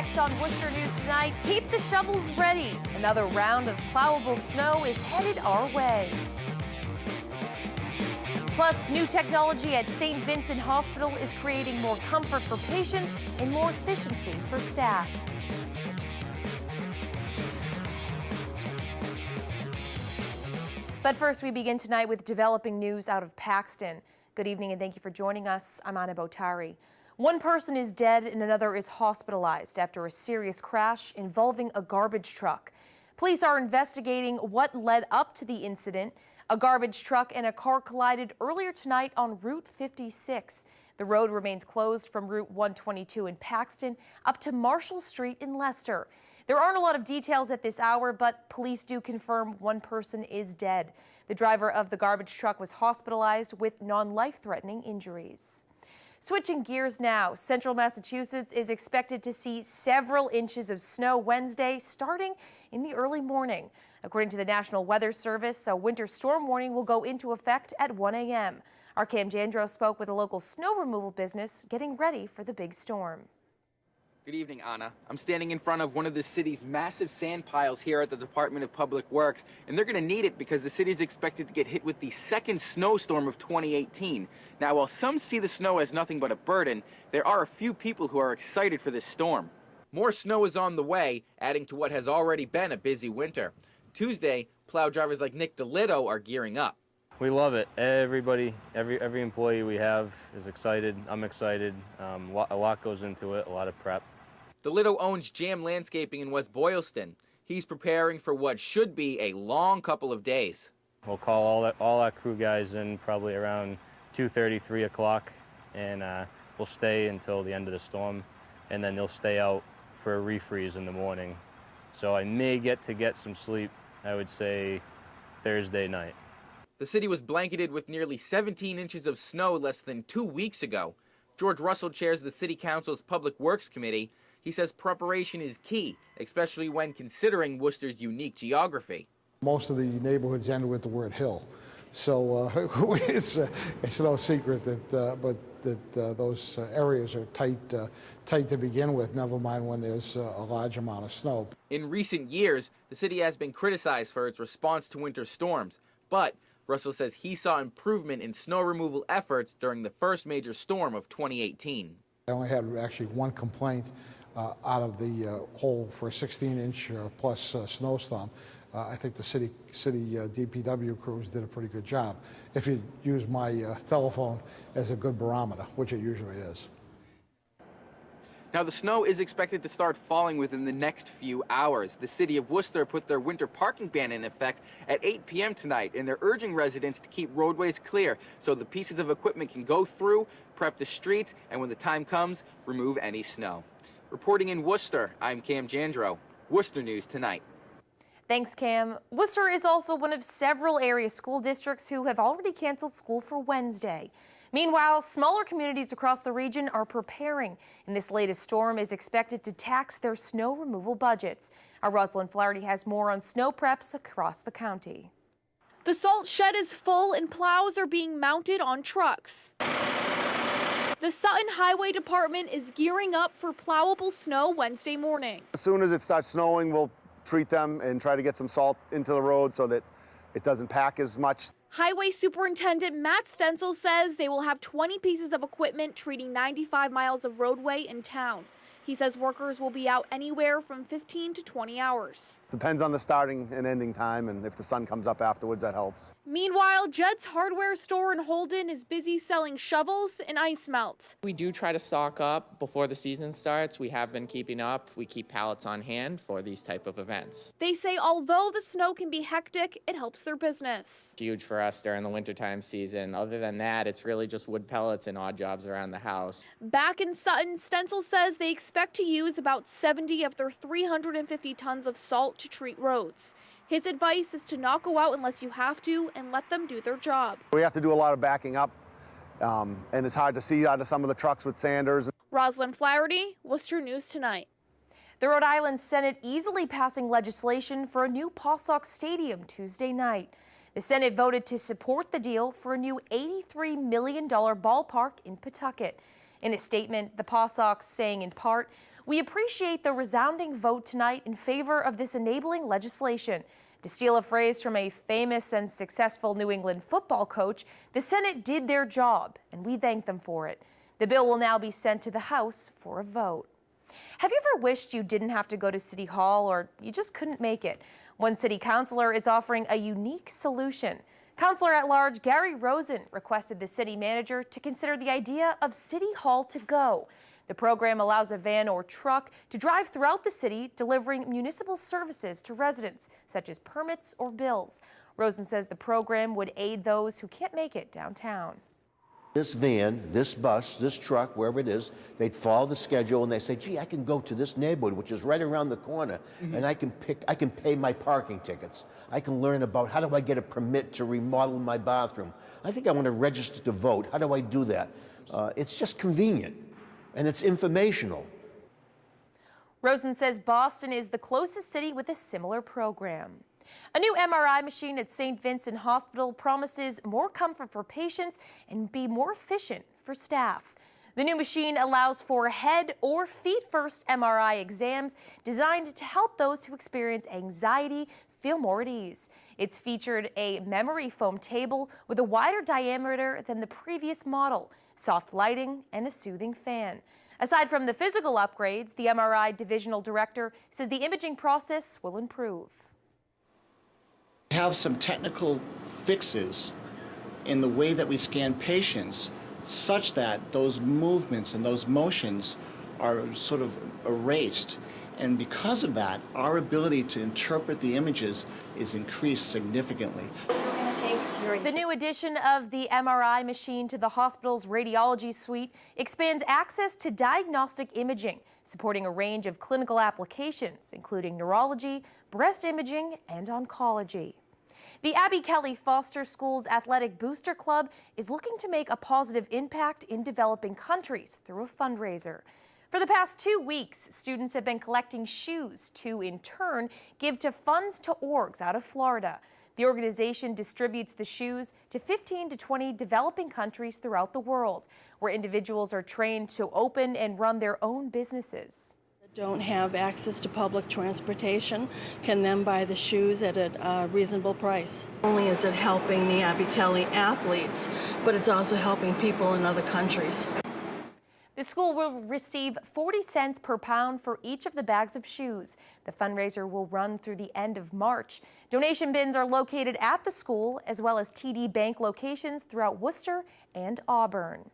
Next on Worcester News Tonight, keep the shovels ready. Another round of plowable snow is headed our way. Plus, new technology at St. Vincent Hospital is creating more comfort for patients and more efficiency for staff. But first, we begin tonight with developing news out of Paxton. Good evening and thank you for joining us. I'm Anna Botari. One person is dead and another is hospitalized after a serious crash involving a garbage truck. Police are investigating what led up to the incident. A garbage truck and a car collided earlier tonight on Route 56. The road remains closed from Route 122 in Paxton up to Marshall Street in Leicester. There aren't a lot of details at this hour, but police do confirm one person is dead. The driver of the garbage truck was hospitalized with non-life-threatening injuries. Switching gears now, central Massachusetts is expected to see several inches of snow Wednesday, starting in the early morning. According to the National Weather Service, a winter storm warning will go into effect at 1 a.m. Our Cam Jandro spoke with a local snow removal business getting ready for the big storm. Good evening, Anna. I'm standing in front of one of the city's massive sand piles here at the Department of Public Works, and they're going to need it because the city is expected to get hit with the second snowstorm of 2018. Now, while some see the snow as nothing but a burden, there are a few people who are excited for this storm. More snow is on the way, adding to what has already been a busy winter. Tuesday, plow drivers like Nick DeLitto are gearing up. We love it. Everybody, every employee we have is excited. I'm excited. A lot goes into it, a lot of prep. DeLitto owns Jam Landscaping in West Boylston. He's preparing for what should be a long couple of days. We'll call all our crew guys in probably around 2:30, 3 o'clock, and we'll stay until the end of the storm, and then they'll stay out for a refreeze in the morning. So I may get some sleep, I would say, Thursday night. The city was blanketed with nearly 17 inches of snow less than 2 weeks ago. George Russell chairs the City Council's Public Works Committee. He says preparation is key, especially when considering Worcester's unique geography. Most of the neighborhoods end with the word hill, so it's no secret that those areas are tight to begin with, never mind when there's a large amount of snow. In recent years, the city has been criticized for its response to winter storms, but Russell says he saw improvement in snow removal efforts during the first major storm of 2018. I only had actually one complaint out of the whole for a 16-inch plus snowstorm. I think the city DPW crews did a pretty good job, if you use my telephone as a good barometer, which it usually is. Now, the snow is expected to start falling within the next few hours. The city of Worcester put their winter parking ban in effect at 8 p.m. tonight, and they're urging residents to keep roadways clear so the pieces of equipment can go through, prep the streets, and when the time comes, remove any snow. Reporting in Worcester, I'm Cam Jandro. Worcester News Tonight. Thanks, Cam. Worcester is also one of several area school districts who have already canceled school for Wednesday. Meanwhile, smaller communities across the region are preparing, and this latest storm is expected to tax their snow removal budgets. Our Rosalind Flaherty has more on snow preps across the county. The salt shed is full and plows are being mounted on trucks. The Sutton Highway Department is gearing up for plowable snow Wednesday morning. As soon as it starts snowing, we'll treat them and try to get some salt into the road so that it doesn't pack as much. Highway Superintendent Matt Stencil says they will have 20 pieces of equipment treating 95 miles of roadway in town. He says workers will be out anywhere from 15 to 20 hours. Depends on the starting and ending time, and if the sun comes up afterwards, that helps. Meanwhile, Jed's hardware store in Holden is busy selling shovels and ice melt. We do try to stock up before the season starts. We have been keeping up. We keep pallets on hand for these type of events. They say although the snow can be hectic, it helps their business. It's huge for us during the wintertime season. Other than that, it's really just wood pellets and odd jobs around the house. Back in Sutton, Stencil says they expect to use about 70 of their 350 tons of salt to treat roads. His advice is to not go out unless you have to and let them do their job. We have to do a lot of backing up, and it's hard to see out of some of the trucks with sanders. Rosalind Flaherty, Worcester News Tonight. The Rhode Island Senate easily passing legislation for a new Sox Stadium Tuesday night. The Senate voted to support the deal for a new $83 million ballpark in Pawtucket. In a statement, the Paw Sox saying in part, "We appreciate the resounding vote tonight in favor of this enabling legislation." To steal a phrase from a famous and successful New England football coach, the Senate did their job, and we thank them for it. The bill will now be sent to the House for a vote. Have you ever wished you didn't have to go to City Hall or you just couldn't make it? One city councilor is offering a unique solution. Councilor at Large Gary Rosen requested the city manager to consider the idea of City Hall to Go. The program allows a van or truck to drive throughout the city, delivering municipal services to residents, such as permits or bills. Rosen says the program would aid those who can't make it downtown. This van, this bus, this truck, wherever it is, they'd follow the schedule and they say, gee, I can go to this neighborhood, which is right around the corner, and I can pay my parking tickets. I can learn about how do I get a permit to remodel my bathroom. I think I want to register to vote. How do I do that? It's just convenient, and it's informational. Rosen says Boston is the closest city with a similar program. A new MRI machine at St. Vincent Hospital promises more comfort for patients and be more efficient for staff. The new machine allows for head or feet first MRI exams designed to help those who experience anxiety feel more at ease. It's featured a memory foam table with a wider diameter than the previous model, soft lighting, and a soothing fan. Aside from the physical upgrades, the MRI divisional director says the imaging process will improve. Have some technical fixes in the way that we scan patients such that those movements and those motions are sort of erased. And because of that, our ability to interpret the images is increased significantly. The new addition of the MRI machine to the hospital's radiology suite expands access to diagnostic imaging, supporting a range of clinical applications, including neurology, breast imaging, and oncology. The Abby Kelly Foster School's Athletic Booster Club is looking to make a positive impact in developing countries through a fundraiser. For the past 2 weeks, students have been collecting shoes to, in turn, give to Funds to Orgs out of Florida. The organization distributes the shoes to 15 to 20 developing countries throughout the world, where individuals are trained to open and run their own businesses. Don't have access to public transportation can then buy the shoes at a reasonable price. Not only is it helping the Abby Kelly athletes, but it's also helping people in other countries. The school will receive 40 cents per pound for each of the bags of shoes. The fundraiser will run through the end of March. Donation bins are located at the school, as well as TD Bank locations throughout Worcester and Auburn.